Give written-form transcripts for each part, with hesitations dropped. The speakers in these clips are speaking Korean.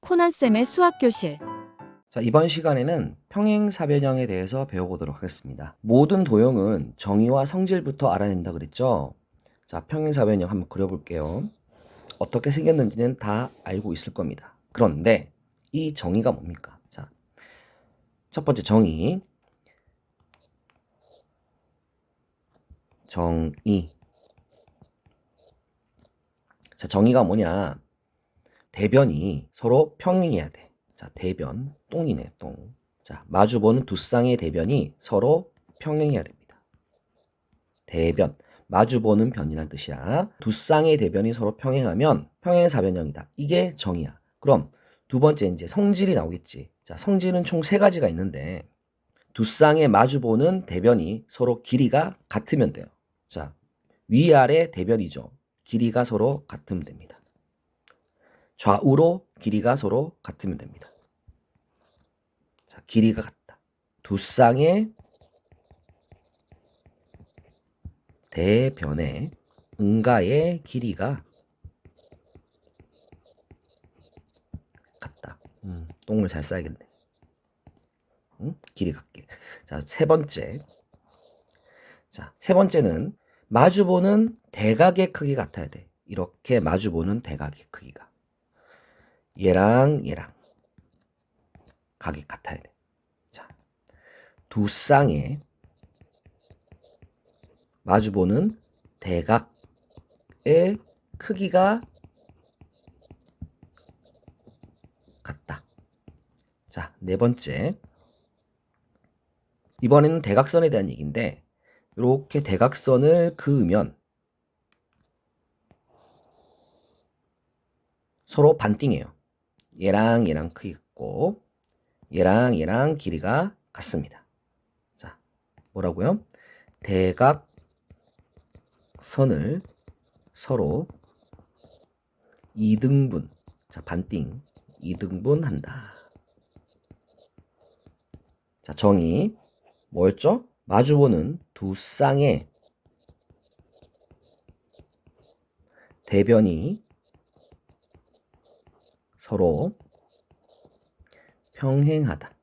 코난쌤의 수학교실. 자, 이번 시간에는 평행사변형에 대해서 배워보도록 하겠습니다. 모든 도형은 정의와 성질부터 알아낸다 그랬죠? 자, 평행사변형 한번 그려볼게요. 어떻게 생겼는지는 다 알고 있을 겁니다. 그런데 이 정의가 뭡니까? 자, 첫 번째 정의. 자, 정의가 뭐냐? 대변이 서로 평행해야 돼. 자, 대변, 똥이네, 똥. 자, 마주보는 두 쌍의 대변이 서로 평행해야 됩니다. 대변, 마주보는 변이란 뜻이야. 두 쌍의 대변이 서로 평행하면 평행사변형이다. 이게 정의야. 그럼 두 번째 이제 성질이 나오겠지. 자, 성질은 총 세 가지가 있는데 두 쌍의 마주보는 대변이 서로 길이가 같으면 돼요. 자, 위아래 대변이죠. 길이가 서로 같으면 됩니다. 좌우로 길이가 서로 같으면 됩니다. 자, 길이가 같다. 두 쌍의 대변의 응가의 길이가 같다. 똥을 잘 싸야겠네. 길이 같게. 자, 세 번째. 자, 세 번째는 마주보는 대각의 크기 같아야 돼. 이렇게 마주보는 대각의 크기가. 얘랑 각이 같아야 돼. 자, 두 쌍의 마주보는 대각의 크기가 같다. 자, 네 번째. 이번에는 대각선에 대한 얘기인데 이렇게 대각선을 그으면 서로 반띵해요. 얘랑 크기 같고 얘랑 길이가 같습니다. 자, 뭐라고요? 대각선을 서로 2등분, 자, 반띵, 2등분한다. 자, 정의 뭐였죠? 마주보는 두 쌍의 대변이 서로 평행하다.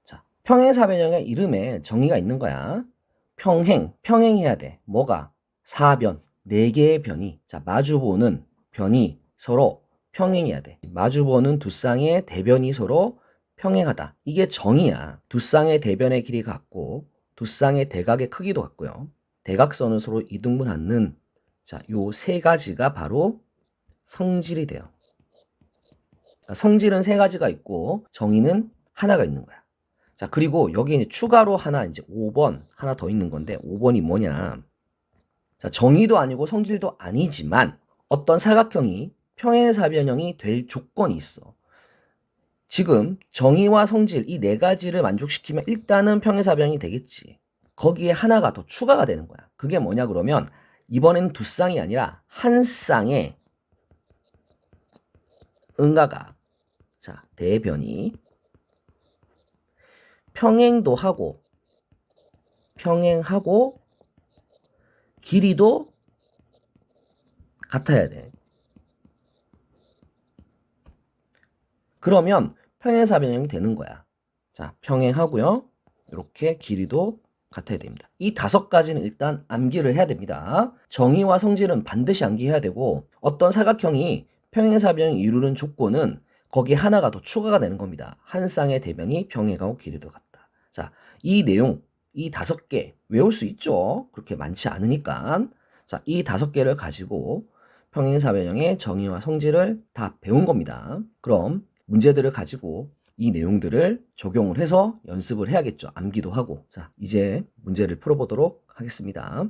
자, 평행사변형의 이름에 정의가 있는 거야. 평행해야 돼. 뭐가? 사변, 네 개의 변이. 자, 마주보는 변이 서로 평행해야 돼. 마주보는 두 쌍의 대변이 서로 평행하다. 이게 정의야. 두 쌍의 대변의 길이 같고 두 쌍의 대각의 크기도 같고요. 대각선은 서로 이등분하는 자, 요 세 가지가 바로 성질이 돼요. 그러니까 성질은 세 가지가 있고 정의는 하나가 있는 거야. 자, 그리고 여기 이제 추가로 하나 이제 5번 하나 더 있는 건데 5번이 뭐냐? 자, 정의도 아니고 성질도 아니지만 어떤 사각형이 평행사변형이 될 조건이 있어. 지금 정의와 성질 이 네 가지를 만족시키면 일단은 평행사변형이 되겠지. 거기에 하나가 더 추가가 되는 거야. 그게 뭐냐 그러면 이번에는 두 쌍이 아니라 한 쌍의 응가가 자, 대변이 평행하고 길이도 같아야 돼. 그러면 평행사변형이 되는 거야. 자, 평행하고요. 이렇게 길이도 같아야 됩니다. 이 다섯 가지는 일단 암기를 해야 됩니다. 정의와 성질은 반드시 암기해야 되고 어떤 사각형이 평행사변형이 이루는 조건은 거기에 하나가 더 추가가 되는 겁니다. 한 쌍의 대변이 평행하고 길이도 같다. 자, 이 내용, 이 다섯 개 외울 수 있죠? 그렇게 많지 않으니까. 자, 이 다섯 개를 가지고 평행사변형의 정의와 성질을 다 배운 겁니다. 그럼 문제들을 가지고 이 내용들을 적용을 해서 연습을 해야겠죠. 암기도 하고. 자, 이제 문제를 풀어보도록 하겠습니다.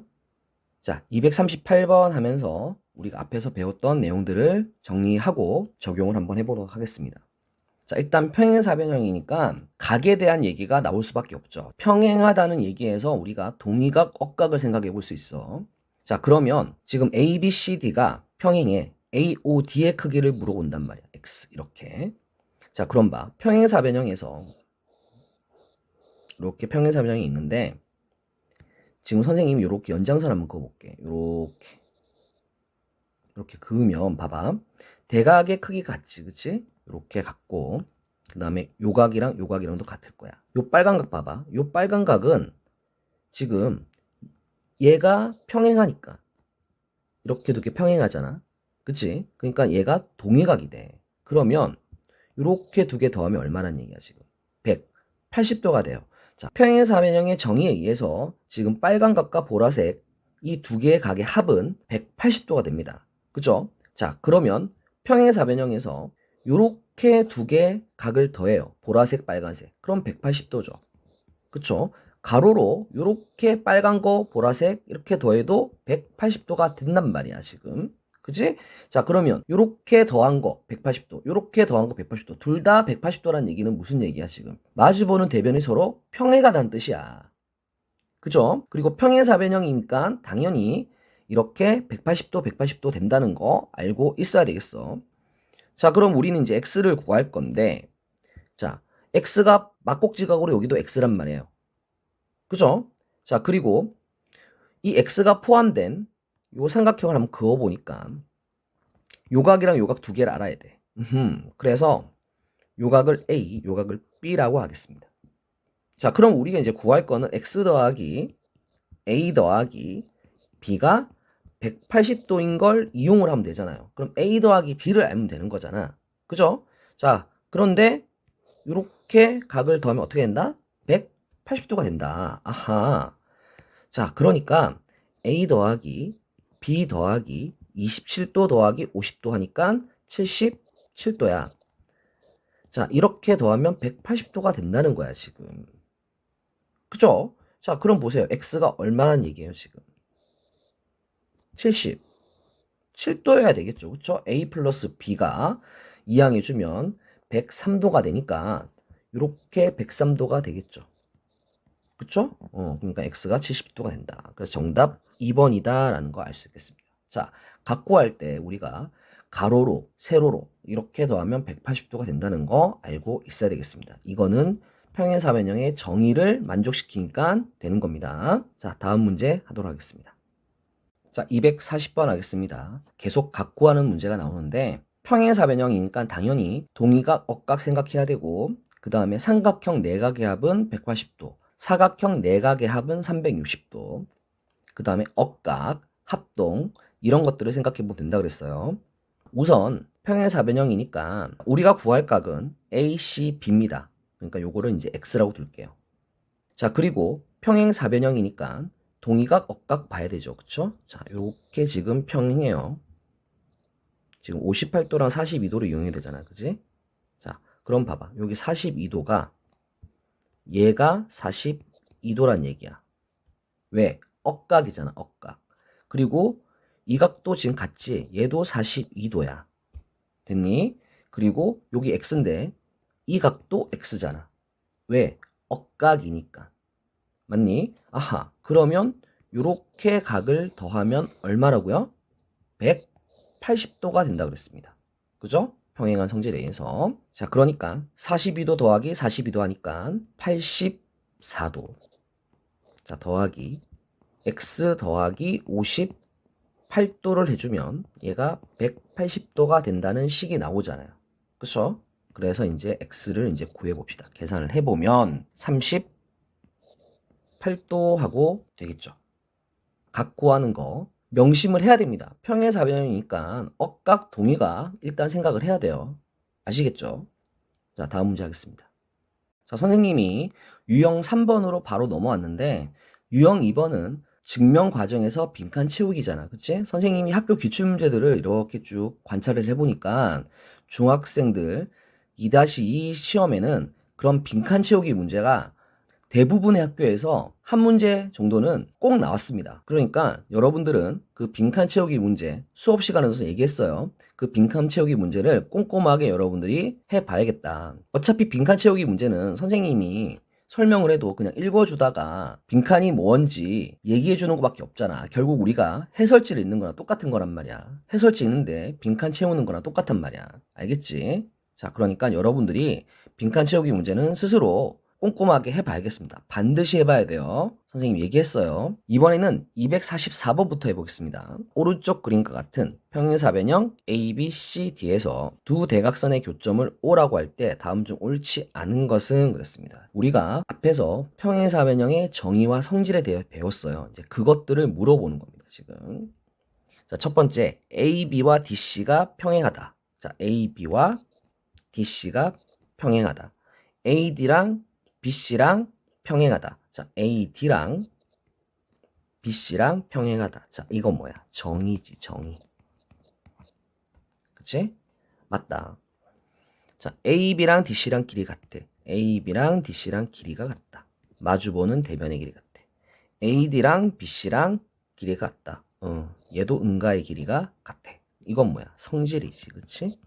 자, 238번 하면서 우리가 앞에서 배웠던 내용들을 정리하고 적용을 한번 해보도록 하겠습니다. 자, 일단 평행사변형이니까 각에 대한 얘기가 나올 수밖에 없죠. 평행하다는 얘기에서 우리가 동의각, 억각을 생각해 볼 수 있어. 자, 그러면 지금 A, B, C, D가 평행해. A, O, D의 크기를 물어본단 말이야. X 이렇게. 자, 그럼 봐. 평행사변형에서 이렇게 평행사변형이 있는데 지금 선생님이 이렇게 연장선 한번 그어볼게. 이렇게. 이렇게 그으면 봐봐. 대각의 크기 같지, 그치? 이렇게 같고, 그 다음에 요각이랑 요각이랑도 같을 거야. 요 빨간 각 봐봐. 요 빨간 각은 지금 얘가 평행하니까 이렇게 두 개 평행하잖아. 그치? 그러니까 얘가 동의각이 돼. 그러면 이렇게 두 개 더하면 얼마란 얘기야 지금? 180도가 돼요. 자, 평행사변형의 정의에 의해서 지금 빨간 각과 보라색 이 두 개의 각의 합은 180도가 됩니다. 그죠? 자, 그러면 평행사변형에서 이렇게 두 개의 각을 더해요. 보라색, 빨간색. 그럼 180도죠. 그쵸? 가로로 이렇게 빨간 거, 보라색 이렇게 더해도 180도가 된단 말이야 지금. 그치? 자, 그러면 요렇게 더한 거 180도, 요렇게 더한 거 180도. 둘 다 180도라는 얘기는 무슨 얘기야 지금? 마주보는 대변이 서로 평행하다는 뜻이야. 그죠? 그리고 평행사변형이니까 당연히 이렇게 180도, 180도 된다는 거 알고 있어야 되겠어. 자, 그럼 우리는 이제 x를 구할 건데, 자, x가 막곡지각으로 여기도 x란 말이에요. 그죠? 자, 그리고 이 x가 포함된 요 삼각형을 한번 그어보니까 요각이랑 요각 두 개를 알아야 돼. 그래서 요각을 A, 요각을 B라고 하겠습니다. 자, 그럼 우리가 이제 구할 거는 x 더하기 A 더하기 B가 180도인 걸 이용을 하면 되잖아요. 그럼 A 더하기 B를 알면 되는 거잖아. 그죠? 자, 그런데 이렇게 각을 더하면 어떻게 된다? 180도가 된다. 아하. 자, 그러니까 A 더하기 B 더하기 27도 더하기 50도 하니까 77도야. 자, 이렇게 더하면 180도가 된다는 거야, 지금. 그죠? 자, 그럼 보세요. X가 얼마란 얘기예요, 지금? 77도여야 되겠죠. 그쵸? A 플러스 B가 이항해주면 103도가 되니까 이렇게 103도가 되겠죠. 그쵸? 그러니까 x가 70도가 된다. 그래서 정답 2번이다 라는 거 알 수 있겠습니다. 자, 각 구할 때 우리가 가로로, 세로로 이렇게 더하면 180도가 된다는 거 알고 있어야 되겠습니다. 이거는 평행사변형의 정의를 만족시키니까 되는 겁니다. 자, 다음 문제 하도록 하겠습니다. 자, 240번 하겠습니다. 계속 각 구하는 문제가 나오는데 평행사변형이니까 당연히 동의각, 억각 생각해야 되고 그 다음에 삼각형 내각의 합은 180도 사각형 내각의 합은 360도. 그 다음에 억각, 합동 이런 것들을 생각해 보면 된다 그랬어요. 우선 평행사변형이니까 우리가 구할 각은 A, C, B입니다. 그러니까 요거를 이제 X라고 둘게요. 자, 그리고 평행사변형이니까 동의각, 억각 봐야 되죠. 그쵸? 자, 요렇게 지금 평행해요. 지금 58도랑 42도를 이용해야 되잖아. 그지? 자, 그럼 봐봐. 여기 42도가 얘가 42도란 얘기야. 왜? 억각이잖아, 억각. 그리고 이 각도 지금 같지? 얘도 42도야. 됐니? 그리고 여기 x인데 이 각도 x잖아. 왜? 억각이니까. 맞니? 아하. 그러면 요렇게 각을 더하면 얼마라고요? 180도가 된다 그랬습니다. 그죠? 평행한 성질에 의해서. 자, 그러니까 42도 더하기 42도 하니까 84도. 자, 더하기 x 더하기 58도를 해주면 얘가 180도가 된다는 식이 나오잖아요. 그쵸? 그래서 이제 x를 이제 구해봅시다. 계산을 해보면 38도 하고 되겠죠. 각 구하는 거 명심을 해야 됩니다. 평행사변형이니까 억각 동의가 일단 생각을 해야 돼요. 아시겠죠? 자, 다음 문제 하겠습니다. 자, 선생님이 유형 3번으로 바로 넘어왔는데 유형 2번은 증명 과정에서 빈칸 채우기잖아. 그치? 선생님이 학교 기출문제들을 이렇게 쭉 관찰을 해보니까 중학생들 2-2 시험에는 그런 빈칸 채우기 문제가 대부분의 학교에서 한 문제 정도는 꼭 나왔습니다. 그러니까 여러분들은 그 빈칸 채우기 문제 수업 시간에서 얘기했어요. 그 빈칸 채우기 문제를 꼼꼼하게 여러분들이 해봐야겠다. 어차피 빈칸 채우기 문제는 선생님이 설명을 해도 그냥 읽어주다가 빈칸이 뭔지 얘기해주는 것밖에 없잖아. 결국 우리가 해설지를 읽는 거랑 똑같은 거란 말이야. 해설지 읽는데 빈칸 채우는 거랑 똑같단 말이야. 알겠지? 자, 그러니까 여러분들이 빈칸 채우기 문제는 스스로 꼼꼼하게 해봐야겠습니다. 반드시 해봐야 돼요. 선생님 얘기했어요. 이번에는 244번부터 해보겠습니다. 오른쪽 그림과 같은 평행사변형 ABCD에서 두 대각선의 교점을 O라고 할 때 다음 중 옳지 않은 것은 그랬습니다. 우리가 앞에서 평행사변형의 정의와 성질에 대해 배웠어요. 이제 그것들을 물어보는 겁니다. 지금. 자, 첫 번째, AB와 DC가 평행하다. 자, AB와 DC가 평행하다. AD랑 BC랑 평행하다. 자, AD랑 BC랑 평행하다. 자, 이건 뭐야? 정의지, 정의. 그치? 맞다. 자, AB랑 DC랑 길이 같대. AB랑 DC랑 길이가 같다. 마주보는 대변의 길이 같대. AD랑 BC랑 길이가 같다. 얘도 응가의 길이가 같아. 이건 뭐야? 성질이지, 그치?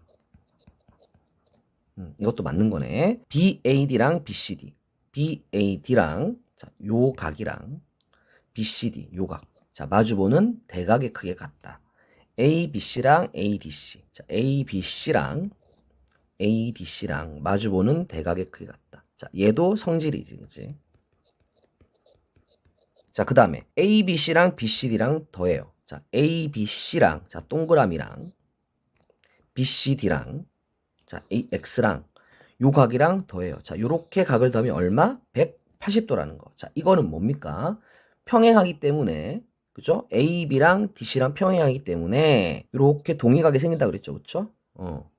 이것도 맞는 거네. BAD랑 BCD. BAD랑, 자, 요 각이랑 BCD, 요 각. 자, 마주보는 대각의 크기가 같다. ABC랑 ADC. 자, ABC랑 ADC랑 마주보는 대각의 크기가 같다. 자, 얘도 성질이지, 그치? 자, 그 다음에 ABC랑 BCD랑 더해요. 자, ABC랑, 자, 동그라미랑 BCD랑, 자, X랑 요 각이랑 더해요. 자, 요렇게 각을 더하면 얼마? 180도라는 거. 자, 이거는 뭡니까? 평행하기 때문에, 그죠? AB랑 DC랑 평행하기 때문에 요렇게 동일하게 생긴다 그랬죠, 그쵸?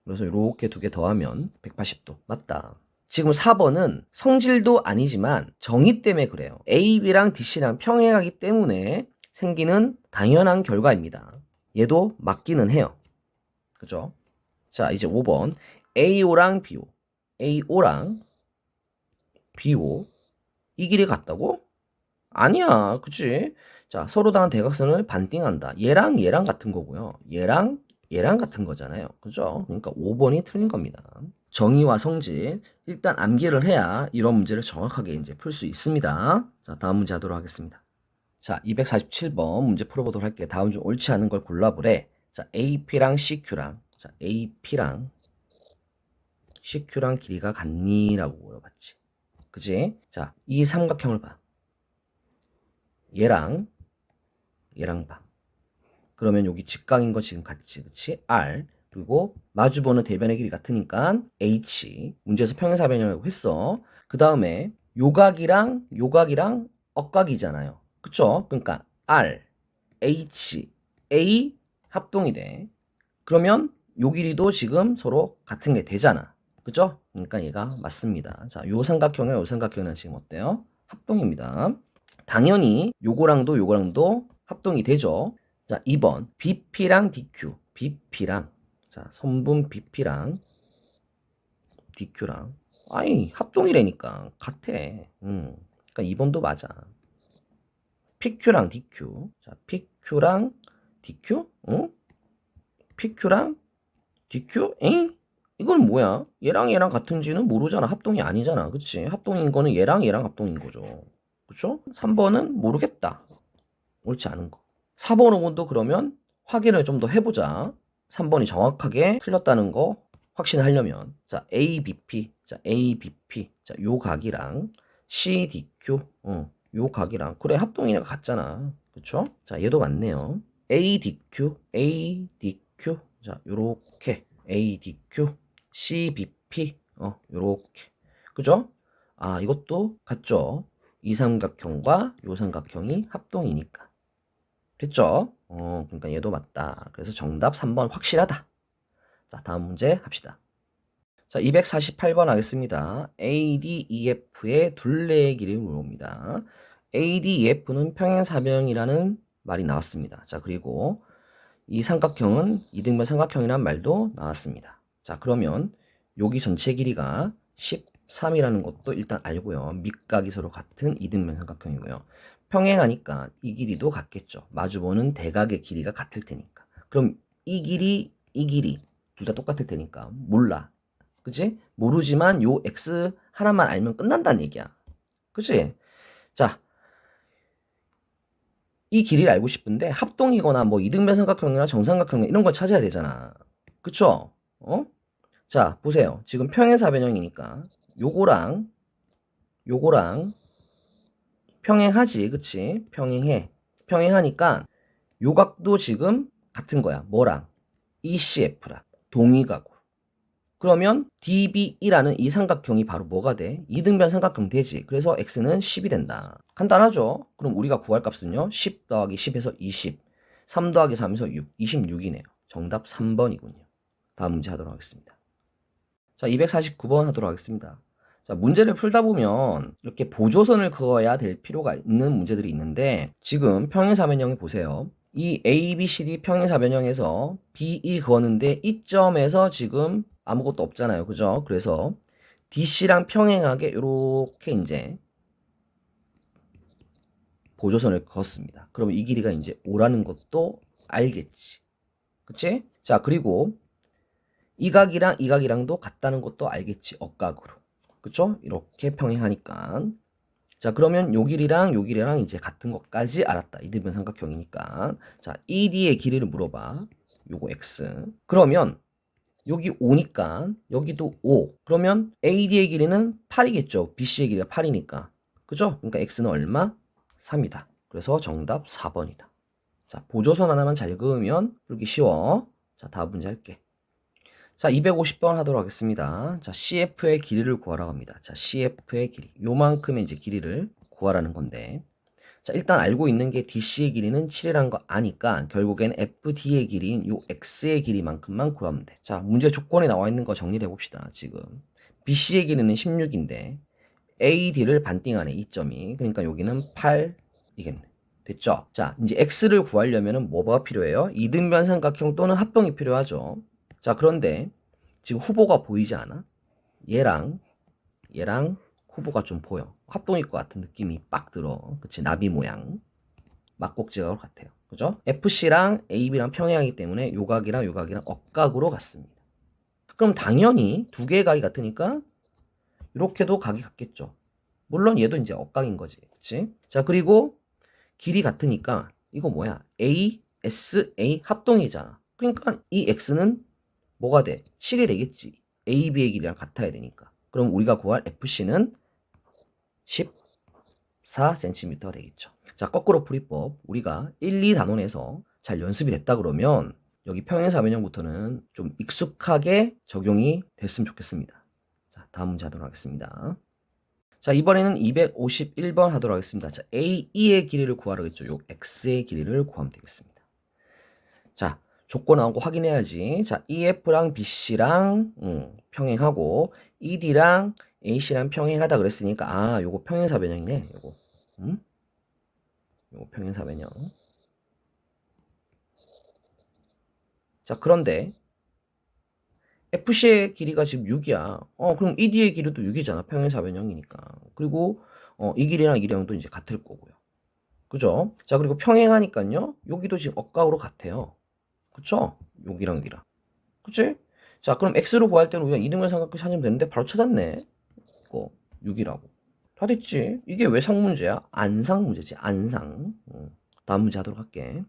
그래서 요렇게 두 개 더하면 180도. 맞다. 지금 4번은 성질도 아니지만 정의 때문에 그래요. AB랑 DC랑 평행하기 때문에 생기는 당연한 결과입니다. 얘도 맞기는 해요. 그죠? 자, 이제 5번. AO랑 BO. AO랑 BO. 이 길이 같다고? 아니야. 그치? 자, 서로 다른 대각선을 반띵한다. 얘랑 얘랑 같은 거고요. 얘랑 얘랑 같은 거잖아요. 그죠? 그러니까 5번이 틀린 겁니다. 정의와 성질. 일단 암기를 해야 이런 문제를 정확하게 이제 풀 수 있습니다. 자, 다음 문제 하도록 하겠습니다. 자, 247번 문제 풀어보도록 할게요. 다음 중 옳지 않은 걸 골라보래. 자, AP랑 CQ랑, 자, AP랑 CQ랑 길이가 같니? 라고 물어봤지. 그지? 자, 이 삼각형을 봐. 얘랑 봐. 그러면 여기 직각인 거 지금 같지, 그치? R. 그리고 마주보는 대변의 길이 같으니까 H. 문제에서 평행사변형이라고 했어. 그 다음에 요각이랑 억각이잖아요. 그쵸? 그러니까 R, H, A 합동이 돼. 그러면 요 길이도 지금 서로 같은 게 되잖아. 그죠? 그러니까 얘가 맞습니다. 자, 요 삼각형이랑 요 삼각형은 지금 어때요? 합동입니다. 당연히 요거랑도 합동이 되죠. 자, 2번 BP랑 DQ. BP랑, 자, 선분 BP랑 DQ랑, 아이, 합동이라니까 같아. 그러니까 2번도 맞아. PQ랑 DQ. 자, PQ랑 DQ? 응? PQ랑 DQ? 엥? 이건 뭐야? 얘랑 얘랑 같은지는 모르잖아. 합동이 아니잖아. 그치? 합동인 거는 얘랑 얘랑 합동인 거죠. 그쵸? 3번은 모르겠다. 옳지 않은 거. 4번, 5번도 그러면 확인을 좀 더 해보자. 3번이 정확하게 틀렸다는 거 확신하려면. 자, ABP. 자, ABP. 자, 요 각이랑 CDQ. 요 각이랑. 그래, 합동이랑 같잖아. 그쵸? 자, 얘도 맞네요. ADQ. ADQ. 자, 요렇게. ADQ. CBP. 요렇게. 그죠? 아, 이것도 같죠? 이 삼각형과 요 삼각형이 합동이니까. 됐죠? 그러니까 얘도 맞다. 그래서 정답 3번 확실하다. 자, 다음 문제 합시다. 자, 248번 하겠습니다. ADEF의 둘레의 길이를 물어봅니다. ADEF는 평행사변이라는 말이 나왔습니다. 자, 그리고 이 삼각형은 이등변 삼각형이라는 말도 나왔습니다. 자, 그러면 여기 전체 길이가 13이라는 것도 일단 알고요. 밑각이 서로 같은 이등변 삼각형이고요. 평행하니까 이 길이도 같겠죠. 마주보는 대각의 길이가 같을 테니까. 그럼 이 길이 둘 다 똑같을 테니까 몰라. 그치? 모르지만 요 x 하나만 알면 끝난다는 얘기야. 그치? 자, 이 길이를 알고 싶은데 합동이거나 뭐 이등변 삼각형이나 정삼각형 이런 걸 찾아야 되잖아. 그쵸? 자, 보세요. 지금 평행사변형이니까 요거랑 요거랑 평행하지, 그치? 평행해. 평행하니까 요 각도 지금 같은 거야. 뭐랑? ECF랑 동의각으로. 그러면 DBE라는 이 삼각형이 바로 뭐가 돼? 이등변 삼각형 되지. 그래서 x는 10이 된다. 간단하죠? 그럼 우리가 구할 값은요. 10 더하기 10에서 20. 3 더하기 3에서 6. 26이네요. 정답 3번이군요. 다음 문제 하도록 하겠습니다. 자, 249번 하도록 하겠습니다. 자, 문제를 풀다 보면 이렇게 보조선을 그어야 될 필요가 있는 문제들이 있는데 지금 평행사변형을 보세요. 이 A, B, C, D 평행사변형에서 B, E 그었는데 이 점에서 지금 아무것도 없잖아요. 그죠? 그래서 DC랑 평행하게 이렇게 이제 보조선을 그었습니다. 그럼 이 길이가 이제 5라는 것도 알겠지. 그치? 자, 그리고 이 각이랑 이 각이랑도 같다는 것도 알겠지. 억각으로. 그쵸? 이렇게 평행하니까. 자, 그러면 요 길이랑 요 길이랑 이제 같은 것까지 알았다. 이등변 삼각형이니까. 자, ED의 길이를 물어봐. 요거 X. 그러면 여기 5니까 여기도 5. 그러면 AD의 길이는 8이겠죠. BC의 길이가 8이니까. 그죠? 그러니까 X는 얼마? 3이다. 그래서 정답 4번이다. 자, 보조선 하나만 잘 그으면 풀기 쉬워. 자, 다음 문제 할게. 자, 250번 하도록 하겠습니다. 자, CF의 길이를 구하라고 합니다. 자, CF의 길이. 요만큼의 이제 길이를 구하라는 건데. 자, 일단 알고 있는 게 DC의 길이는 7이라는 거 아니까 결국엔 FD의 길이인 요 X의 길이만큼만 구하면 돼. 자, 문제 조건에 나와 있는 거 정리를 해봅시다. 지금. BC의 길이는 16인데 AD를 반띵하네, 이 점이. 그러니까 여기는 8이겠네. 됐죠? 자, 이제 X를 구하려면 뭐가 필요해요? 이등변 삼각형 또는 합동이 필요하죠. 자, 그런데 지금 후보가 보이지 않아? 얘랑 후보가 좀 보여. 합동일 것 같은 느낌이 빡 들어. 그치? 나비 모양. 막곡지각으로 같아요. 그죠? FC랑 AB랑 평행하기 때문에 요각이랑 억각으로 같습니다. 그럼 당연히 두 개의 각이 같으니까 이렇게도 각이 같겠죠. 물론 얘도 이제 억각인 거지. 그치? 자, 그리고 길이 같으니까 이거 뭐야? A, S, A 합동이잖아. 그러니까 이 X는 뭐가 돼? 7이 되겠지. AB의 길이랑 같아야 되니까. 그럼 우리가 구할 FC는 14cm가 되겠죠. 자, 거꾸로 풀이법. 우리가 1, 2단원에서 잘 연습이 됐다 그러면 여기 평행사변형부터는 좀 익숙하게 적용이 됐으면 좋겠습니다. 자, 다음 문제 하도록 하겠습니다. 자, 이번에는 251번 하도록 하겠습니다. 자, AE의 길이를 구하라고 했죠. 요 X의 길이를 구하면 되겠습니다. 자, 조건 나온 거 확인해야지. 자, EF랑 BC랑 평행하고 ED랑 AC랑 평행하다 그랬으니까 요거 평행사변형이네. 요거 평행사변형. 자, 그런데 FC의 길이가 지금 6이야. 그럼 ED의 길이도 6이잖아. 평행사변형이니까. 그리고 이 길이랑 이 길이랑도 이제 같을 거고요. 그죠? 자, 그리고 평행하니까요. 여기도 지금 억각으로 같아요. 그쵸? 여기랑 여기랑. 그치? 자, 그럼 X로 구할 때는 우리가 이등변 삼각형 찾으면 되는데 바로 찾았네. 이거 6이라고. 다 됐지? 이게 왜 상문제야? 안상 문제지. 안상. 다음 문제 하도록 할게.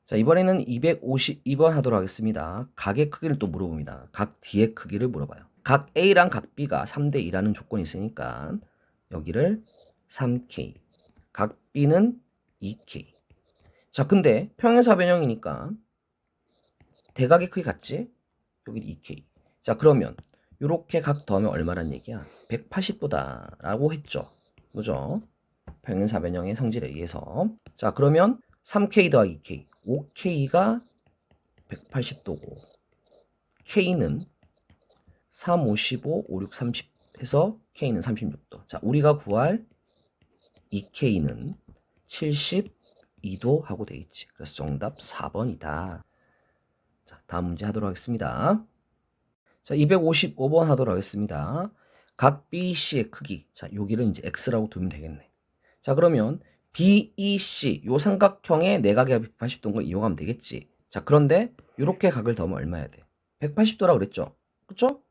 자, 이번에는 252번 하도록 하겠습니다. 각의 크기를 또 물어봅니다. 각 D의 크기를 물어봐요. 각 A랑 각 B가 3대 2라는 조건이 있으니까 여기를 3K, 각 B는 2K. 자, 근데 평행사변형이니까 대각의 크기 같지? 여기 2K. 자, 그러면 이렇게 각 더하면 얼마란 얘기야? 180도다 라고 했죠. 그죠? 평행사변형의 성질에 의해서. 자, 그러면 3K 더하기 2K. 5K가 180도고 K는 3, 5, 15, 5, 6, 30 해서 K는 36도. 자, 우리가 구할 2K는 72도 하고 되겠지. 그래서 정답 4번이다. 자, 다음 문제 하도록 하겠습니다. 자, 255번 하도록 하겠습니다. 각 BC의 크기. 자, 여기를 이제 X라고 두면 되겠네. 자, 그러면 BEC, 요 삼각형의 내각이 180도인 걸 이용하면 되겠지. 자, 그런데 이렇게 각을 더하면 얼마야 돼? 180도라고 그랬죠? 그쵸?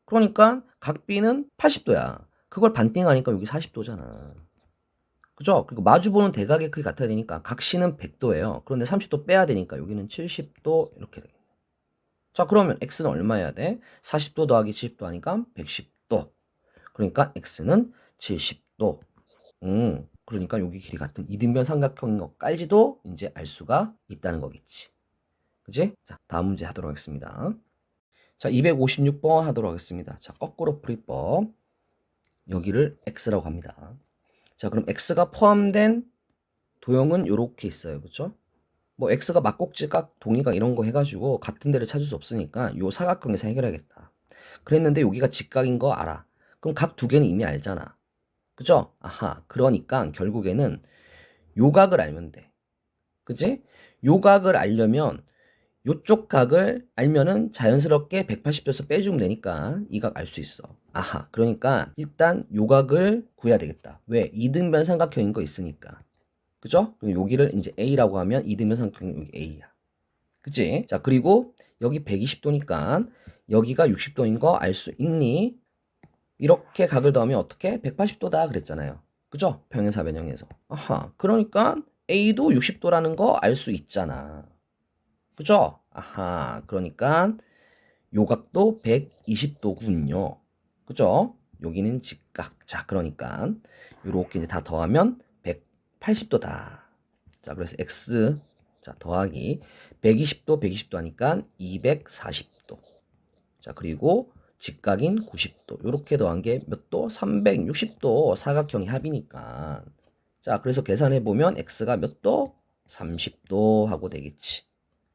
그러니까 각 B는 80도야. 그걸 반띵하니까 여기 40도잖아. 그죠? 그리고 마주보는 대각의 크기 같아야 되니까 각 C는 100도예요. 그런데 30도 빼야 되니까 여기는 70도 이렇게 되겠네. 자, 그러면 X는 얼마 해야 돼? 40도 더하기 70도 하니까 110도. 그러니까 X는 70도. 그러니까 여기 길이 같은 이등변 삼각형인 것까지도 이제 알 수가 있다는 거겠지. 그지? 자, 다음 문제 하도록 하겠습니다. 자, 256번 하도록 하겠습니다. 자, 거꾸로 풀이법. 여기를 x라고 합니다. 자, 그럼 x가 포함된 도형은 이렇게 있어요. 그렇죠? 뭐 x가 막곡지각, 동의각 이런 거 해가지고 같은 데를 찾을 수 없으니까 요 사각형에서 해결해야겠다. 그랬는데 여기가 직각인 거 알아. 그럼 각 두 개는 이미 알잖아. 그죠? 아하. 그러니까 결국에는 요각을 알면 돼. 그지? 요각을 알려면 요쪽 각을 알면은 자연스럽게 180도에서 빼주면 되니까 이 각 알 수 있어. 아하. 그러니까 일단 요각을 구해야 되겠다. 왜? 이등변 삼각형인 거 있으니까. 그죠? 여기를 이제 A라고 하면 이등변 삼각형 여기 A야. 그치? 자, 그리고 여기 120도니까 여기가 60도인 거 알 수 있니? 이렇게 각을 더하면 어떻게? 180도다 그랬잖아요. 그죠? 평행사변형에서. 아하. 그러니까 A도 60도라는 거 알 수 있잖아. 그죠? 아하. 그러니까 요각도 120도군요. 그죠? 여기는 직각. 자, 그러니까 요렇게 이제 다 더하면 180도다. 자, 그래서 X 자, 더하기 120도 120도 하니까 240도. 자, 그리고 직각인 90도. 요렇게 더한 게 몇 도? 360도 사각형의 합이니까. 자, 그래서 계산해 보면 X가 몇 도? 30도 하고 되겠지.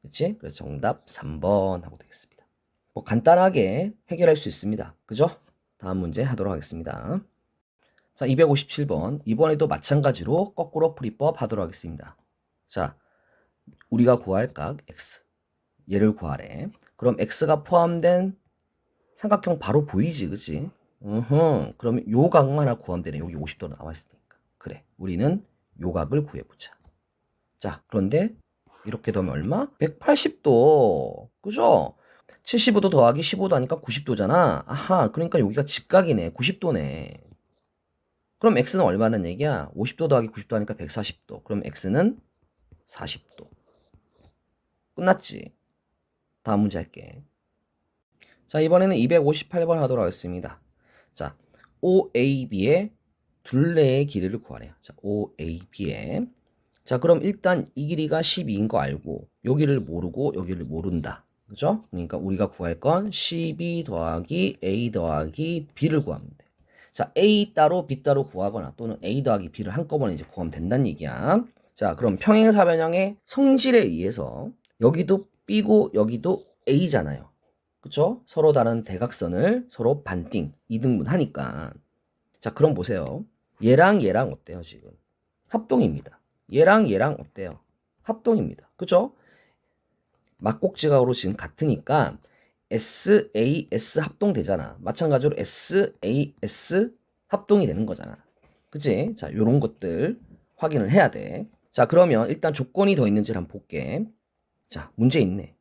그치? 그래서 정답 3번 하고 되겠습니다. 뭐 간단하게 해결할 수 있습니다. 그죠? 다음 문제 하도록 하겠습니다. 자, 257번. 이번에도 마찬가지로 거꾸로 풀이법 하도록 하겠습니다. 자, 우리가 구할 각 X. 얘를 구하래. 그럼 X가 포함된 삼각형 바로 보이지, 그치? 그러면 요 각만 하나 구하면 되네. 여기 50도 나와 있으니까. 그래. 우리는 요 각을 구해보자. 자, 그런데 이렇게 더하면 얼마? 180도. 그죠? 75도 더하기 15도 하니까 90도잖아. 아하, 그러니까 여기가 직각이네. 90도네. 그럼 x는 얼마는 얘기야? 50도 더하기 90도 하니까 140도. 그럼 x는 40도. 끝났지? 다음 문제 할게. 자, 이번에는 258번 하도록 하겠습니다. 자, OAB의 둘레의 길이를 구하래요. 자, OAB의. 자, 그럼 일단 이 길이가 12인 거 알고 여기를 모르고 여기를 모른다. 그죠? 그러니까 우리가 구할 건 12 더하기 A 더하기 B를 구하면 돼. 자, A 따로 B 따로 구하거나 또는 A 더하기 B를 한꺼번에 이제 구하면 된다는 얘기야. 자, 그럼 평행사변형의 성질에 의해서 여기도 B고 여기도 A잖아요. 그쵸? 서로 다른 대각선을 서로 반띵, 이등분 하니까. 자, 그럼 보세요. 얘랑 얘랑 어때요, 지금? 합동입니다. 얘랑 얘랑 어때요? 합동입니다. 그죠? 막곡지각으로 지금 같으니까 SAS 합동되잖아. 마찬가지로 SAS 합동이 되는 거잖아. 그치? 자, 요런 것들 확인을 해야 돼. 자, 그러면 일단 조건이 더 있는지를 한번 볼게. 자, 문제 있네.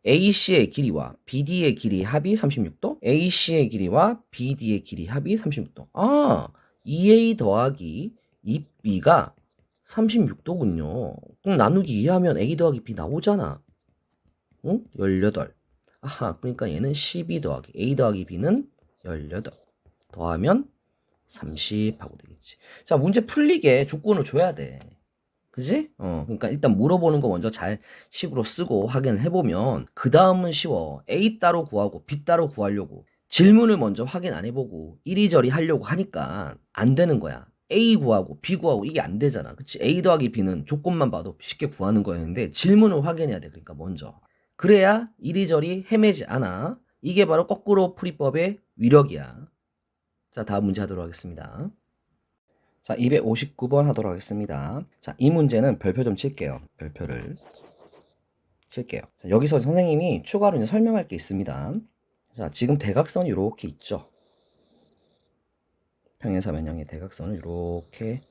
AC의 길이와 BD의 길이 합이 36도? AC의 길이와 BD의 길이 합이 36도. 아, 2A 더하기 2B가 36도군요. 그럼 나누기 2하면 A 더하기 B 나오잖아. 응? 18. 아하, 그러니까 얘는 12 더하기 A 더하기 B는 18. 더하면 30 하고 되겠지. 자, 문제 풀리게 조건을 줘야 돼. 그지? 그러니까 일단 물어보는 거 먼저 잘 식으로 쓰고 확인을 해보면 그 다음은 쉬워. A 따로 구하고 B 따로 구하려고 질문을 먼저 확인 안 해보고 이리저리 하려고 하니까 안 되는 거야. A 구하고 B 구하고 이게 안 되잖아. 그치? A 더하기 B는 조건만 봐도 쉽게 구하는 거였는데 질문을 확인해야 돼. 그러니까 먼저. 그래야 이리저리 헤매지 않아. 이게 바로 거꾸로 풀이법의 위력이야. 자, 다음 문제 하도록 하겠습니다. 자, 259번 하도록 하겠습니다. 자, 이 문제는 별표 좀 칠게요. 별표를 칠게요. 자, 여기서 선생님이 추가로 이제 설명할 게 있습니다. 자, 지금 대각선이 이렇게 있죠. 평행사변형의 대각선을 이렇게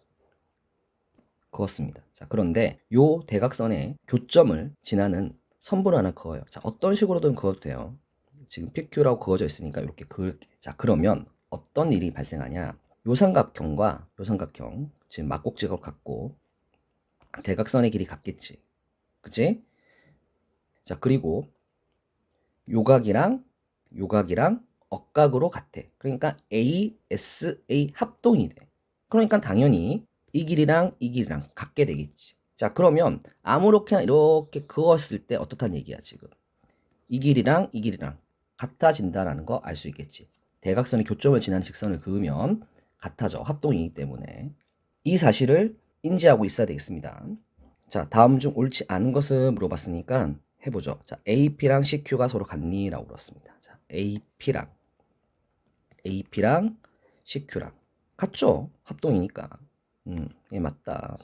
그었습니다. 자, 그런데 요 대각선의 교점을 지나는 선분을 하나 그어요. 자, 어떤 식으로든 그어도 돼요. 지금 PQ라고 그어져 있으니까 이렇게 그을게. 자, 그러면 어떤 일이 발생하냐? 요 삼각형과 요 삼각형 지금 막곡지각을 갖고 대각선의 길이 같겠지. 그치? 자, 그리고 요각이랑 요각이랑 억각으로 같아. 그러니까 A, S, A 합동이 돼. 그러니까 당연히 이 길이랑 이 길이랑 같게 되겠지. 자, 그러면 아무렇게나 이렇게 그었을 때 어떻다는 얘기야, 지금. 이 길이랑 이 길이랑 같아진다라는 거 알 수 있겠지. 대각선이 교점을 지나는 직선을 그으면 같아져. 합동이기 때문에. 이 사실을 인지하고 있어야 되겠습니다. 자, 다음 중 옳지 않은 것을 물어봤으니까 해보죠. 자, AP랑 CQ가 서로 같니? 라고 물었습니다. 자, AP랑 CQ랑 같죠? 합동이니까. 예, 맞다.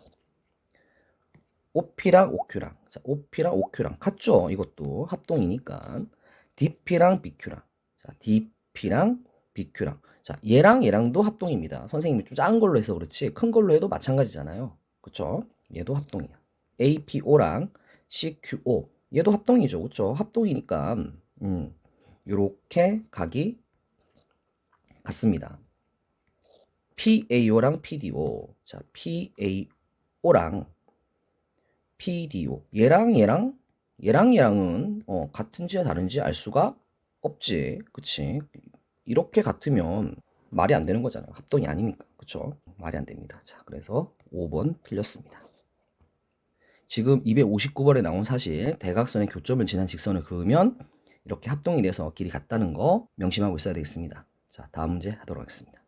OP랑 OQ랑. 자, OP랑 OQ랑 같죠? 이것도 합동이니까. DP랑 BQ랑. 자, DP랑 BQ랑. 자, 얘랑도 합동입니다. 선생님이 좀 작은 걸로 해서 그렇지 큰 걸로 해도 마찬가지잖아요. 그쵸? 얘도 합동이야. APO랑 CQO. 얘도 합동이죠. 그쵸? 합동이니까 요렇게 각이 같습니다. PAO랑 PDO. 자, PAO랑 PDO. 얘랑은 같은지 다른지 알 수가 없지. 그치? 이렇게 같으면 말이 안 되는 거잖아요. 합동이 아니니까. 그쵸? 말이 안 됩니다. 자, 그래서 5번 틀렸습니다. 지금 259번에 나온 사실 대각선의 교점을 지난 직선을 그으면 이렇게 합동이 돼서 길이 같다는 거 명심하고 있어야 되겠습니다. 자, 다음 문제 하도록 하겠습니다.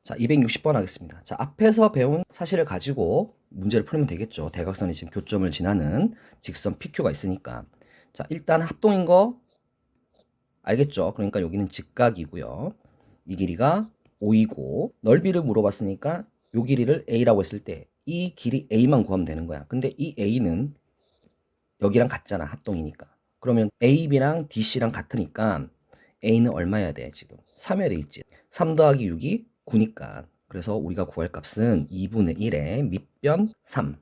자, 260번 하겠습니다. 자, 앞에서 배운 사실을 가지고 문제를 풀면 되겠죠. 대각선이 지금 교점을 지나는 직선 PQ가 있으니까. 자, 일단 합동인 거 알겠죠? 그러니까 여기는 직각이고요. 이 길이가 5이고 넓이를 물어봤으니까 이 길이를 A라고 했을 때 이 길이 A만 구하면 되는 거야. 근데 이 A는 여기랑 같잖아. 합동이니까. 그러면 AB랑 DC랑 같으니까 A는 얼마여야 돼? 지금 3이어야 되겠지. 3 더하기 6이 9니까. 그래서 우리가 구할 값은 2분의 1에 밑변 3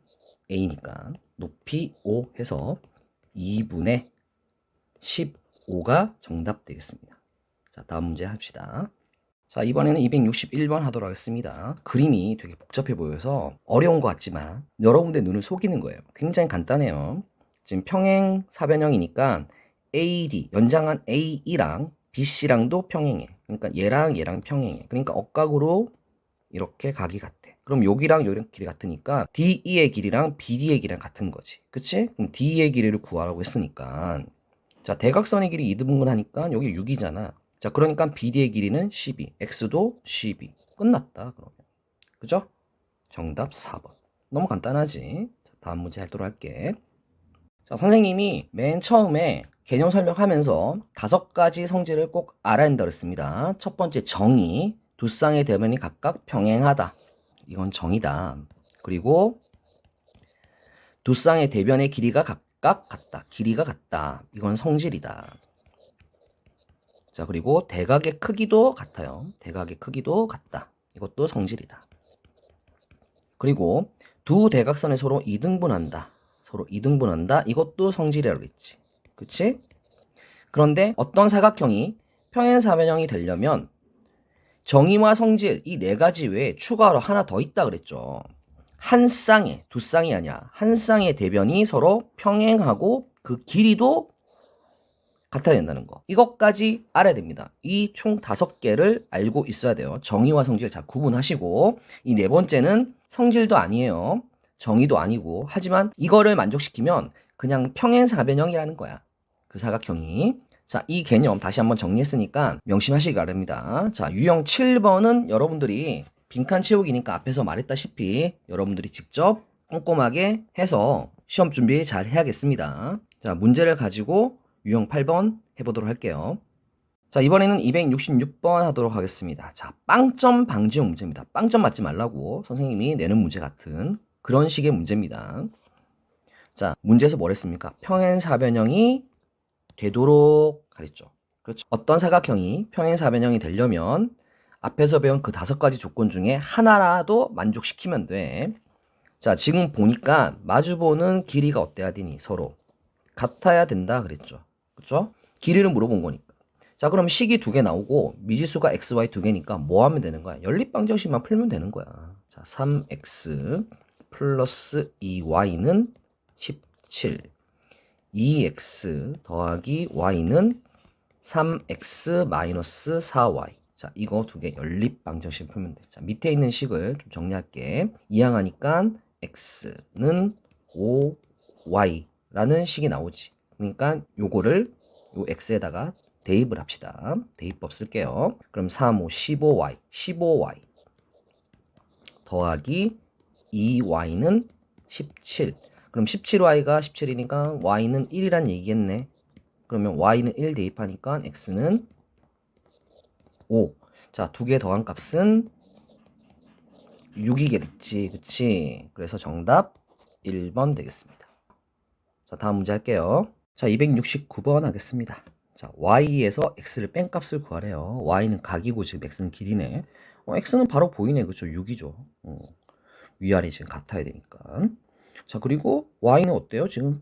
A니까 높이 5 해서 2분의 15가 정답 되겠습니다. 자, 다음 문제 합시다. 자, 이번에는 261번 하도록 하겠습니다. 그림이 되게 복잡해 보여서 어려운 것 같지만 여러분들 눈을 속이는 거예요. 굉장히 간단해요. 지금 평행 사변형이니까 AD, 연장한 AE랑 BC랑도 평행해. 그러니까 얘랑 평행해. 그러니까 억각으로 이렇게 각이 같아. 그럼 여기랑 여기랑 길이 같으니까 DE의 길이랑 BD의 길이랑 같은 거지. 그치? 그럼 DE의 길이를 구하라고 했으니까 자, 대각선의 길이 2등분 하니까 여기 6이잖아. 자, 그러니까 BD의 길이는 12, X도 12. 끝났다, 그러면. 그죠? 정답 4번. 너무 간단하지? 자, 다음 문제 하도록 할게. 자, 선생님이 맨 처음에 개념 설명하면서 5가지 성질을 꼭 알아야 한다 그랬습니다. 첫 번째, 정의. 두 쌍의 대변이 각각 평행하다. 이건 정의다. 그리고 두 쌍의 대변의 길이가 각각 같다. 길이가 같다. 이건 성질이다. 자, 그리고 대각의 크기도 같아요. 대각의 크기도 같다. 이것도 성질이다. 그리고 두 대각선이 서로 이등분한다. 서로 이등분한다. 이것도 성질이라고 했지. 그치? 그런데 어떤 사각형이 평행사변형이 되려면 정의와 성질 이 4가지 외에 추가로 하나 더 있다 그랬죠. 한 쌍의, 두 쌍이 아니야. 한 쌍의 대변이 서로 평행하고 그 길이도 같아야 된다는 거. 이것까지 알아야 됩니다. 이 총 5개를 알고 있어야 돼요. 정의와 성질 잘 구분하시고 이 네 번째는 성질도 아니에요. 정의도 아니고 하지만 이거를 만족시키면 그냥 평행사변형이라는 거야. 그 사각형이. 자, 이 개념 다시 한번 정리했으니까 명심하시기 바랍니다. 자, 유형 7번은 여러분들이 빈칸 채우기니까 앞에서 말했다시피 여러분들이 직접 꼼꼼하게 해서 시험 준비 잘 해야겠습니다. 자, 문제를 가지고 유형 8번 해보도록 할게요. 자, 이번에는 266번 하도록 하겠습니다. 자, 빵점 방지용 문제입니다. 빵점 맞지 말라고 선생님이 내는 문제 같은 그런 식의 문제입니다. 자, 문제에서 뭘 했습니까? 평행사변형이 되도록 가르쳤죠. 그렇죠. 어떤 사각형이 평행사변형이 되려면 앞에서 배운 그 5가지 조건 중에 하나라도 만족시키면 돼. 자, 지금 보니까 마주보는 길이가 어때야 되니? 서로 같아야 된다 그랬죠. 그렇죠? 길이를 물어본 거니까. 자, 그럼 식이 2개 나오고 미지수가 x, y 2개니까 뭐 하면 되는 거야? 연립방정식만 풀면 되는 거야. 자, 3x 플러스 2y는 17. 2x 더하기 y는 3x-4y. 자, 이거 두 개 연립 방정식 풀면 돼. 자, 밑에 있는 식을 좀 정리할게. 이항하니까 x는 5y라는 식이 나오지. 그러니까 요거를 요 x에다가 대입을 합시다. 대입법 쓸게요. 그럼 3, 5, 15y. 15y 더하기 2y는 17. 그럼 17y가 17이니까 y는 1이란 얘기겠네. 그러면 y는 1 대입하니까 x는 5. 자, 두 개 더한 값은 6이겠지. 그치? 그래서 정답 1번 되겠습니다. 자, 다음 문제 할게요. 자, 269번 하겠습니다. 자, y에서 x를 뺀 값을 구하래요. y는 각이고 지금 x는 길이네. x는 바로 보이네. 그쵸? 6이죠. 위아래 지금 같아야 되니까. 자, 그리고 y는 어때요? 지금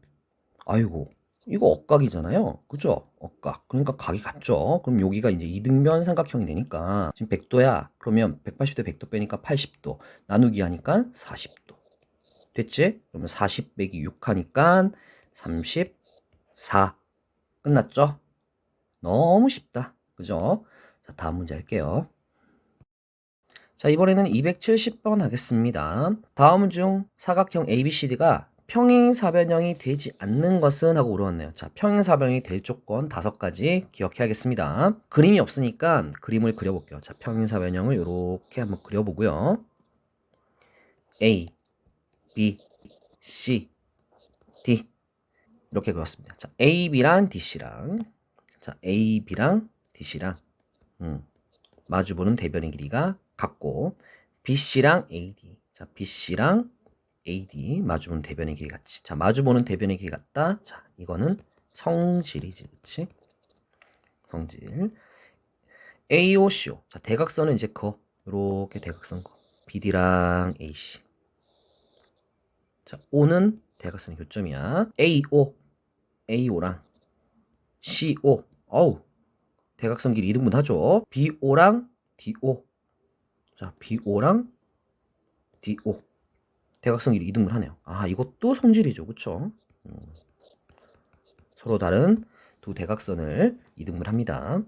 아이고, 이거 억각이잖아요. 그죠? 억각. 그러니까 각이 같죠? 그럼 여기가 이제 이등변 삼각형이 되니까 지금 100도야. 그러면 180도 100도 빼니까 80도. 나누기 하니까 40도. 됐지? 그러면 40 빼기 6 하니까 34. 끝났죠? 너무 쉽다. 그죠? 자, 다음 문제 할게요. 자, 이번에는 270번 하겠습니다. 다음 중 사각형 ABCD가 평행사변형이 되지 않는 것은 하고 물어봤네요. 자, 평행사변형이 될 조건 5가지 기억해야겠습니다. 그림이 없으니까 그림을 그려볼게요. 자, 평행사변형을 이렇게 한번 그려보고요. A, B, C, D 이렇게 그렸습니다. 자, A, B랑 DC랑 자, A, B랑 DC랑 마주보는 대변의 길이가 같고 BC랑 AD 자, BC랑 AD 마주보는 대변의 길이 같지. 자, 마주보는 대변의 길이 같다. 자, 이거는 성질이지, 그치? 성질. AOCO. 자, 대각선은 이제 요렇게 대각선 BD랑 AC. 자, O는 대각선의 교점이야. AO랑 CO. 어우, 대각선 길이 이등분하죠. BO랑 DO. 자, BO랑 DO. 대각선 길이 이등분 하네요. 아, 이것도 성질이죠. 그쵸? 서로 다른 두 대각선을 이등분 합니다.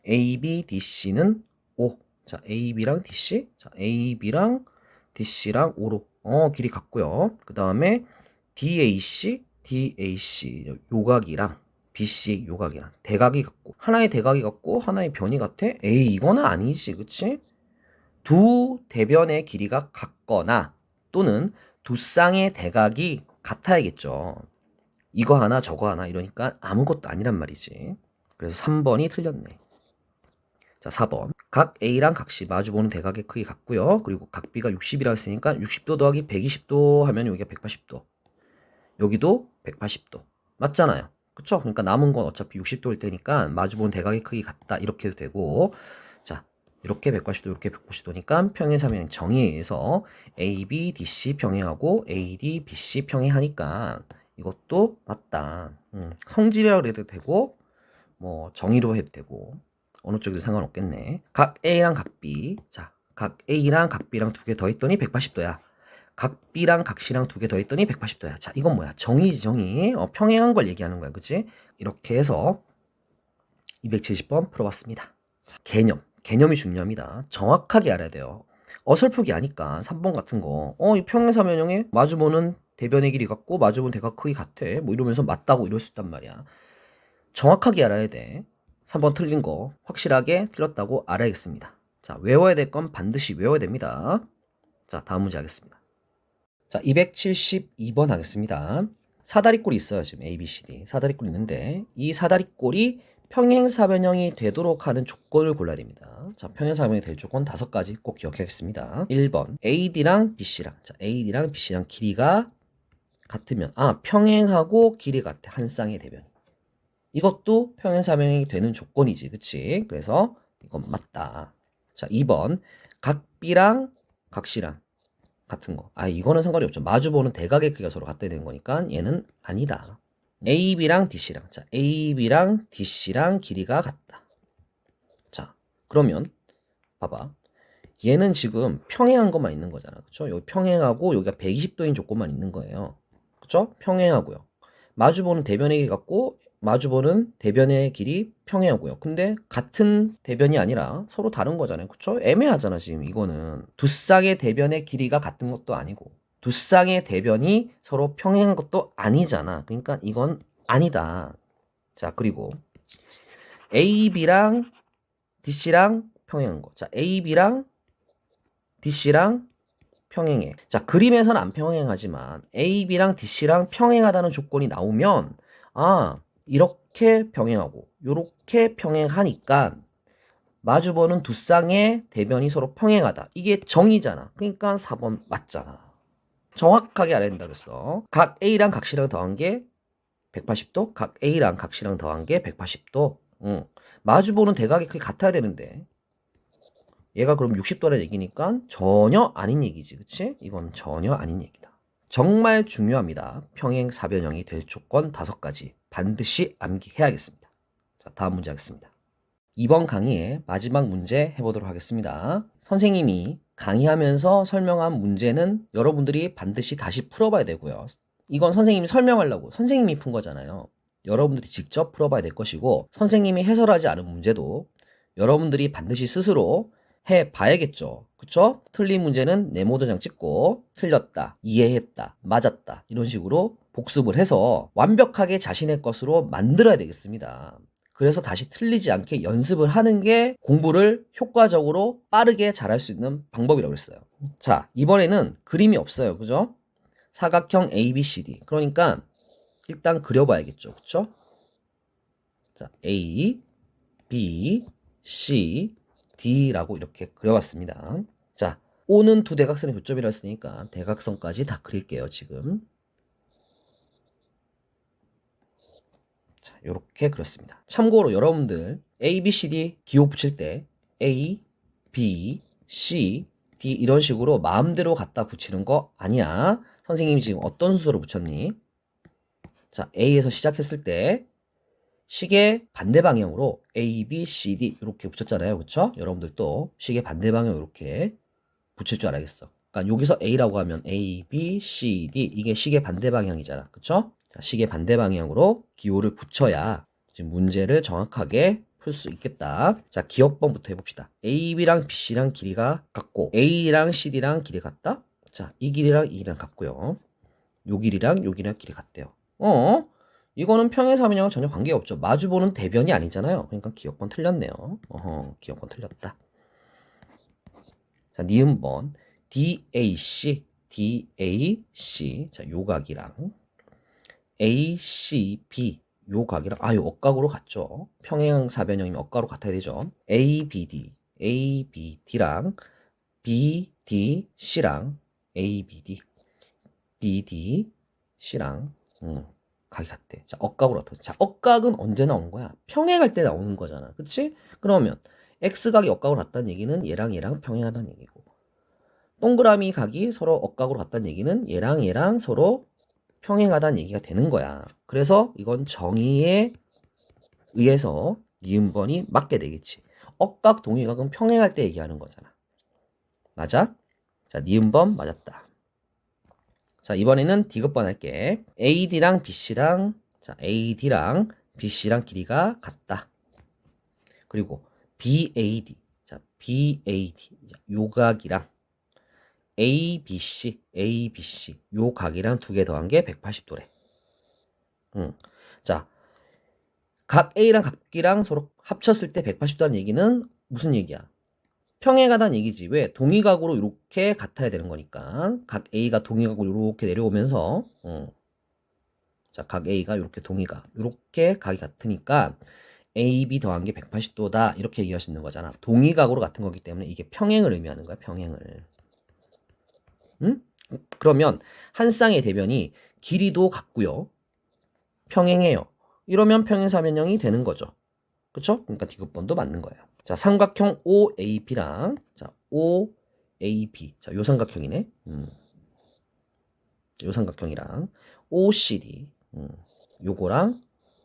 AB, DC는 5. 자, AB랑 DC. 자, AB랑 DC랑 5로. 길이 같고요. 그 다음에 DAC 요각이랑 BC 요각이랑 대각이 같고 하나의 대각이 같고 하나의 변이 같아? 에이, 이거는 아니지. 그치? 두 대변의 길이가 같거나 또는 두 쌍의 대각이 같아야겠죠. 이거 하나 저거 하나 이러니까 아무것도 아니란 말이지. 그래서 3번이 틀렸네. 자, 4번. 각 A랑 각 C 마주보는 대각의 크기 같고요. 그리고 각 B가 60이라고 했으니까 60도 더하기 120도 하면 여기가 180도. 여기도 180도. 맞잖아요. 그쵸? 그러니까 남은 건 어차피 60도일 테니까 마주보는 대각의 크기 같다. 이렇게 해도 되고. 자, 이렇게 180도, 이렇게 180도니까 평행사변형 정의에 의해서 AB, DC 평행하고 AD, BC 평행하니까 이것도 맞다. 성질이라고 해도 되고 뭐 정의로 해도 되고 어느 쪽이든 상관없겠네. 각 A랑 각 B. 자, 각 A랑 각 B랑 두 개 더했더니 180도야. 각 B랑 각 C랑 두 개 더했더니 180도야. 자, 이건 뭐야? 정의지, 정의. 평행한 걸 얘기하는 거야. 그치? 이렇게 해서 270번 풀어봤습니다. 자, 개념이 중요합니다. 정확하게 알아야 돼요. 어설프게 아니까 3번 같은 거. 이 평행사변형에 마주보는 대변의 길이 같고 마주보는 대각 크기 같아. 뭐 이러면서 맞다고 이럴 수 있단 말이야. 정확하게 알아야 돼. 3번 틀린 거 확실하게 틀렸다고 알아야겠습니다. 자, 외워야 될 건 반드시 외워야 됩니다. 자, 다음 문제 하겠습니다. 자, 272번 하겠습니다. 사다리꼴이 있어요. 지금 A, B, C, D. 사다리꼴이 있는데 이 사다리꼴이 평행사변형이 되도록 하는 조건을 골라야 됩니다. 자, 평행사변형이 될 조건 5가지 꼭 기억하겠습니다. 1번 AD랑 BC랑 자, AD랑 BC랑 길이가 같으면 평행하고 길이 같아. 한 쌍의 대변이. 이것도 평행사변형이 되는 조건이지. 그치? 그래서 이건 맞다. 자, 2번 각 B랑 각 C랑 같은 거. 이거는 상관이 없죠. 마주보는 대각의 크기가 서로 같아야 되는 거니까 얘는 아니다. AB랑 DC랑 자, AB랑 DC랑 길이가 같다. 자, 그러면 봐봐. 얘는 지금 평행한 것만 있는 거잖아. 그쵸? 여기 평행하고 여기가 120도인 조건만 있는 거예요. 그쵸? 평행하고요. 마주보는 대변의 길이 같고 마주보는 대변의 길이 평행하고요. 근데 같은 대변이 아니라 서로 다른 거잖아요. 그쵸? 애매하잖아, 지금 이거는. 두 쌍의 대변의 길이가 같은 것도 아니고, 두 쌍의 대변이 서로 평행한 것도 아니잖아. 그러니까 이건 아니다. 자, 그리고 AB랑 DC랑 평행한 거. 자, AB랑 DC랑 평행해. 자, 그림에서는 안 평행하지만 AB랑 DC랑 평행하다는 조건이 나오면 이렇게 평행하고 요렇게 평행하니까 마주보는 두 쌍의 대변이 서로 평행하다. 이게 정의잖아. 그러니까 4번 맞잖아. 정확하게 알아야 된다 그랬어. 각 A랑 각 C랑 더한 게 180도, 각 A랑 각 C랑 더한 게 180도. 마주보는 대각이 크게 같아야 되는데 얘가 그럼 60도라는 얘기니까 전혀 아닌 얘기지. 그치? 이건 전혀 아닌 얘기다. 정말 중요합니다. 평행 사변형이 될 조건 5가지 반드시 암기해야겠습니다. 자, 다음 문제 하겠습니다. 이번 강의의 마지막 문제 해보도록 하겠습니다. 선생님이 강의하면서 설명한 문제는 여러분들이 반드시 다시 풀어봐야 되고요. 이건 선생님이 설명하려고 선생님이 푼 거잖아요. 여러분들이 직접 풀어봐야 될 것이고 선생님이 해설하지 않은 문제도 여러분들이 반드시 스스로 해봐야겠죠. 그쵸? 틀린 문제는 네모도장 찍고 틀렸다, 이해했다, 맞았다 이런 식으로 복습을 해서 완벽하게 자신의 것으로 만들어야 되겠습니다. 그래서 다시 틀리지 않게 연습을 하는 게 공부를 효과적으로 빠르게 잘할 수 있는 방법이라고 했어요. 자, 이번에는 그림이 없어요. 그죠? 사각형 ABCD. 그러니까 일단 그려봐야겠죠. 그쵸? 자, A, B, C, D라고 이렇게 그려봤습니다. 자, O는 두 대각선의 교점이라 했으니까 대각선까지 다 그릴게요, 지금. 자, 요렇게 그렸습니다. 참고로 여러분들 A, B, C, D 기호 붙일 때 A, B, C, D 이런 식으로 마음대로 갖다 붙이는 거 아니야. 선생님이 지금 어떤 순서로 붙였니? 자, A에서 시작했을 때 시계 반대 방향으로 A, B, C, D 이렇게 붙였잖아요. 그쵸? 여러분들도 시계 반대 방향으로 이렇게 붙일 줄 알아야겠어. 그러니까 여기서 A라고 하면 A, B, C, D 이게 시계 반대 방향이잖아. 그쵸? 자, 시계 반대 방향으로 기호를 붙여야 지금 문제를 정확하게 풀 수 있겠다. 자, 기억번부터 해봅시다. AB랑 BC랑 길이가 같고 A랑 CD랑 길이 같다? 자, 이 길이랑 이 길이랑 같고요. 요 길이랑 요 길이랑 길이 같대요. 이거는 평행사변형은 전혀 관계없죠. 마주보는 대변이 아니잖아요. 그러니까 기억번 틀렸네요. 기억번 틀렸다. 자, 니은번 DAC, DAC. 자, 요 각이랑 ACB 요 각이랑 요 억각으로 같죠. 평행사변형이면 억각으로 같아야 되죠. ABD, ABD랑 BDC랑 ABD, BDC랑 각이 같대. 자, 억각으로 어떻게? 자, 억각은 언제 나오는 거야? 평행할 때 나오는 거잖아. 그치? 그러면 X각이 억각으로 같다는 얘기는 얘랑 얘랑 평행하다는 얘기고 동그라미 각이 서로 억각으로 같다는 얘기는 얘랑 얘랑 서로 평행하다는 얘기가 되는 거야. 그래서 이건 정의에 의해서 니은번이 맞게 되겠지. 억각 동의각은 평행할 때 얘기하는 거잖아. 맞아? 자, 니은번 맞았다. 자, 이번에는 D급번 할게. AD랑 BC랑 자, AD랑 BC랑 길이가 같다. 그리고 BAD. 자, BAD. 요 각이랑 ABC, ABC. 요 각이랑 두 개 더한 게 180도래. 자, 각 A랑 각 B랑 서로 합쳤을 때 180도라는 얘기는 무슨 얘기야? 평행하다는 얘기지. 왜? 동의각으로 이렇게 같아야 되는 거니까. 각 A가 동의각으로 이렇게 내려오면서 자, 각 A가 이렇게 동의각 이렇게 각이 같으니까 AB 더한 게 180도다 이렇게 얘기할 수 있는 거잖아. 동의각으로 같은 거기 때문에 이게 평행을 의미하는 거야. 평행을. 그러면 한 쌍의 대변이 길이도 같고요. 평행해요. 이러면 평행사변형이 되는 거죠. 그쵸? 그러니까 D급번도 맞는 거예요. 자, 삼각형 OAB랑 자, OAB. 자, 요 삼각형이네. 요 삼각형이랑 OCD. 요거랑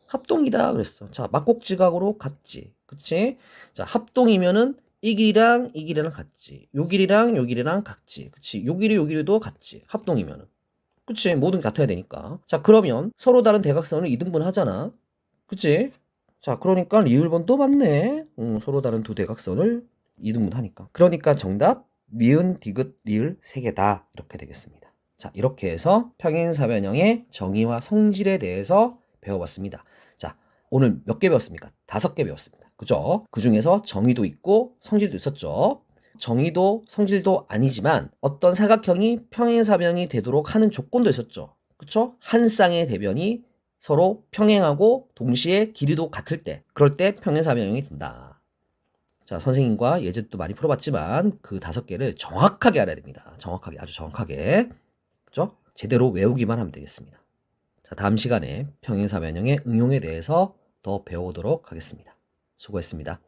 합동이다 그랬어. 자, 막곡지각으로 같지. 그치? 자, 합동이면은 이 길이랑 이 길이랑 같지. 요 길이랑 요 길이랑 같지. 그치? 요 길이 요 길이도 같지. 합동이면은. 그치? 모든 게 같아야 되니까. 자, 그러면 서로 다른 대각선을 이등분 하잖아. 그치? 자, 그러니까 리을번도 맞네. 서로 다른 두 대각선을 이등분하니까. 그러니까 정답 미은, 디귿, 리을 세 개다. 이렇게 되겠습니다. 자, 이렇게 해서 평행사변형의 정의와 성질에 대해서 배워봤습니다. 자, 오늘 몇 개 배웠습니까? 5개 배웠습니다. 그죠? 그 중에서 정의도 있고 성질도 있었죠. 정의도 성질도 아니지만 어떤 사각형이 평행사변형이 되도록 하는 조건도 있었죠. 그쵸? 한 쌍의 대변이 서로 평행하고 동시에 길이도 같을 때, 그럴 때 평행사변형이 된다. 자, 선생님과 예제도 많이 풀어봤지만 그 5개를 정확하게 알아야 됩니다. 정확하게, 아주 정확하게. 그죠? 제대로 외우기만 하면 되겠습니다. 자, 다음 시간에 평행사변형의 응용에 대해서 더 배워보도록 하겠습니다. 수고했습니다.